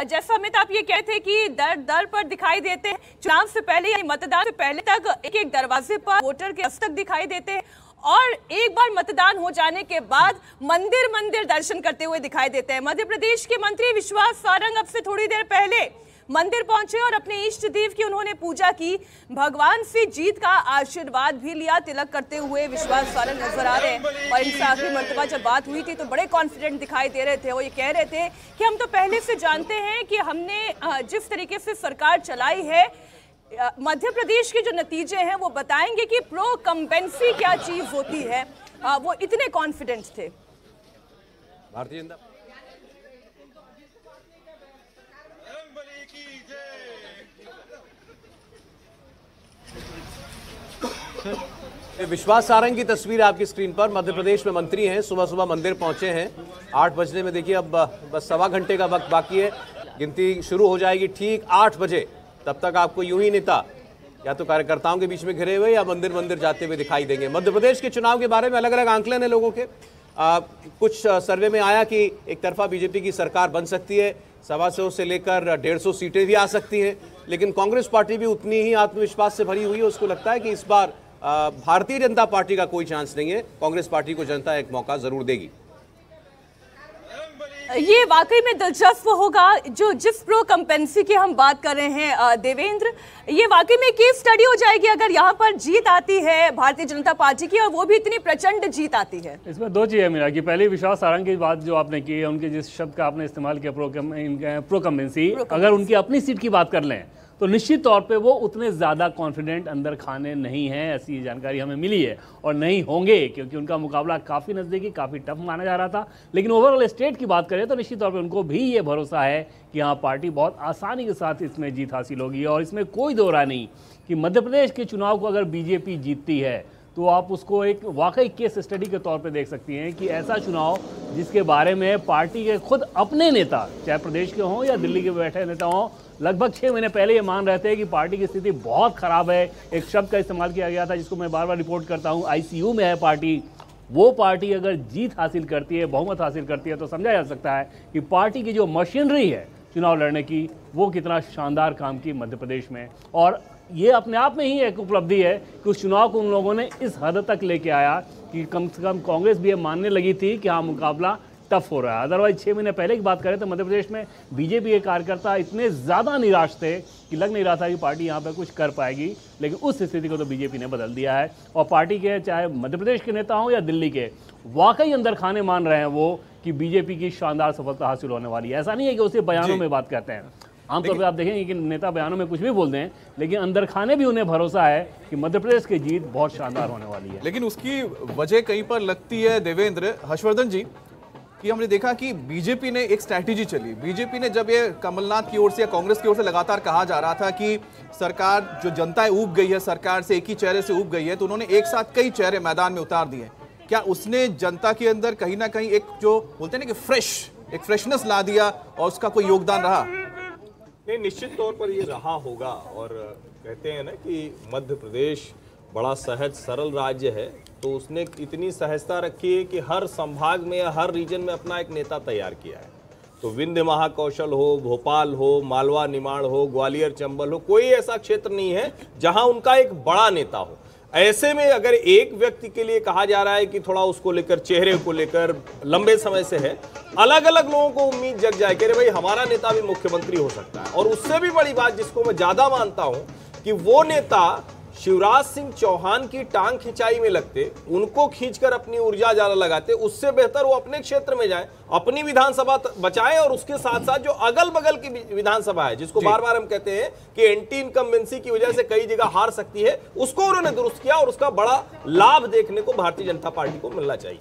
जैसा अमित आप ये कहते हैं कि दर दर पर दिखाई देते हैं, चुनाव से पहले यानी मतदान से पहले तक एक एक दरवाजे पर वोटर के दस्तक दिखाई देते हैं और एक बार मतदान हो जाने के बाद मंदिर मंदिर दर्शन करते हुए दिखाई देते हैं। मध्य प्रदेश के मंत्री विश्वास सारंग अब से थोड़ी देर पहले मंदिर पहुंचे और अपने इष्ट देव की उन्होंने पूजा की, भगवान से जीत का आशीर्वाद भी लिया। तिलक करते हुए विश्वास सारंग नजर आ रहे हैं और इनसे आखिरी मर्तबा जब बात हुई थी तो बड़े कॉन्फिडेंट दिखाई दे रहे थे। वो ये कह रहे थे कि हम तो पहले से जानते हैं कि हमने जिस तरीके से सरकार चलाई है, मध्य प्रदेश के जो नतीजे हैं वो बताएंगे कि प्रो कंपेंसी क्या चीज होती है। वो इतने कॉन्फिडेंट थे। भारतीय जनता विश्वास सारंग की तस्वीर आपकी स्क्रीन पर। मध्य प्रदेश में मंत्री हैं, सुबह सुबह मंदिर पहुंचे हैं। 8 बजने में देखिए अब बस सवा घंटे का वक्त बाकी है, गिनती शुरू हो जाएगी ठीक 8 बजे। तब तक आपको यूं ही नेता या तो कार्यकर्ताओं के बीच में घिरे हुए या मंदिर मंदिर जाते हुए दिखाई देंगे। मध्य प्रदेश के चुनाव के बारे में अलग अलग आंकलन है लोगों के। कुछ सर्वे में आया कि एक तरफा बीजेपी की सरकार बन सकती है, 125 से लेकर 150 सीटें भी आ सकती हैं, लेकिन कांग्रेस पार्टी भी उतनी ही आत्मविश्वास से भरी हुई है। उसको लगता है कि इस बार भारतीय जनता पार्टी का कोई चांस नहीं है, कांग्रेस पार्टी को जनता एक मौका जरूर देगी। ये वाकई में दिलचस्प होगा। जो जिस प्रो कंपेंसी की हम बात कर रहे हैं देवेंद्र, ये वाकई में केस स्टडी हो जाएगी अगर यहाँ पर जीत आती है भारतीय जनता पार्टी की, और वो भी इतनी प्रचंड जीत आती है। इसमें दो चीजें मेरा कि पहले विश्वास सारंग की बात जो आपने की है, उनके जिस शब्द का आपने इस्तेमाल किया प्रो कंपेंसी, अगर उनकी अपनी सीट की बात कर लें तो निश्चित तौर पे वो उतने ज़्यादा कॉन्फिडेंट अंदर खाने नहीं हैं, ऐसी जानकारी हमें मिली है, और नहीं होंगे क्योंकि उनका मुकाबला काफ़ी नज़दीकी, काफ़ी टफ माना जा रहा था। लेकिन ओवरऑल स्टेट की बात करें तो निश्चित तौर पे उनको भी ये भरोसा है कि यहाँ पार्टी बहुत आसानी के साथ इसमें जीत हासिल होगी। और इसमें कोई दो राय नहीं कि मध्य प्रदेश के चुनाव को अगर बीजेपी जीतती है तो आप उसको एक वाकई केस स्टडी के तौर पे देख सकती हैं कि ऐसा चुनाव जिसके बारे में पार्टी के खुद अपने नेता, चाहे प्रदेश के हों या दिल्ली के बैठे नेता हों, लगभग 6 महीने पहले ये मान रहे थे कि पार्टी की स्थिति बहुत खराब है। एक शब्द का इस्तेमाल किया गया था जिसको मैं बार बार रिपोर्ट करता हूँ, आईसीयू में है पार्टी। वो पार्टी अगर जीत हासिल करती है, बहुमत हासिल करती है, तो समझा जा सकता है कि पार्टी की जो मशीनरी है चुनाव लड़ने की, वो कितना शानदार काम की मध्य प्रदेश में। और ये अपने आप में ही एक उपलब्धि है कि उस चुनाव को उन लोगों ने इस हद तक लेके आया कि कम से कम कांग्रेस भी ये मानने लगी थी कि हाँ मुकाबला टफ हो रहा है। अदरवाइज 6 महीने पहले की बात करें तो मध्य प्रदेश में बीजेपी के कार्यकर्ता इतने ज़्यादा निराश थे कि लग नहीं रहा था कि पार्टी यहाँ पे कुछ कर पाएगी, लेकिन उस स्थिति को तो बीजेपी ने बदल दिया है। और पार्टी के चाहे मध्य प्रदेश के नेता हों या दिल्ली के, वाकई अंदर खाने मान रहे हैं वो कि बीजेपी की शानदार सफलता हासिल होने वाली है। ऐसा नहीं है कि उसे बयानों में बात कहते हैं, आमतौर पर आप देखेंगे कि नेता बयानों में कुछ भी बोलते हैं, लेकिन अंदर खाने भी उन्हें भरोसा है कि मध्य प्रदेश की जीत बहुत शानदार होने वाली है। लेकिन उसकी वजह कहीं पर लगती है देवेंद्र, हर्षवर्धन जी, कि हमने देखा कि बीजेपी ने एक स्ट्रैटेजी चली। बीजेपी ने जब ये कमलनाथ की ओर से या कांग्रेस की ओर से लगातार कहा जा रहा था कि सरकार जो जनता ऊब गई है, सरकार से एक ही चेहरे से ऊब गई है, तो उन्होंने एक साथ कई चेहरे मैदान में उतार दिए। क्या उसने जनता के अंदर कहीं ना कहीं एक जो बोलते हैं ना कि फ्रेशनेस ला दिया और उसका कोई योगदान रहा? नहीं, निश्चित तौर पर ये रहा होगा। और कहते हैं ना कि मध्य प्रदेश बड़ा सहज सरल राज्य है, तो उसने इतनी सहजता रखी है कि हर संभाग में या हर रीजन में अपना एक नेता तैयार किया है। तो विंध्य महाकौशल हो, भोपाल हो, मालवा निमाड़ हो, ग्वालियर चंबल हो, कोई ऐसा क्षेत्र नहीं है जहां उनका एक बड़ा नेता हो। ऐसे में अगर एक व्यक्ति के लिए कहा जा रहा है कि थोड़ा उसको लेकर, चेहरे को लेकर लंबे समय से है, अलग अलग लोगों को उम्मीद जग जाए कि भाई हमारा नेता भी मुख्यमंत्री हो सकता है। और उससे भी बड़ी बात जिसको मैं ज्यादा मानता हूं कि वो नेता शिवराज सिंह चौहान की टांग खिंचाई में लगते, उनको खींचकर अपनी ऊर्जा ज्यादा लगाते, उससे बेहतर वो अपने क्षेत्र में जाए, अपनी विधानसभा बचाए और उसके साथ साथ जो अगल बगल की विधानसभा है, जिसको बार बार हम कहते हैं कि एंटी इनकम्बेंसी की वजह से कई जगह हार सकती है, उसको उन्होंने दुरुस्त किया और उसका बड़ा लाभ देखने को भारतीय जनता पार्टी को मिलना चाहिए।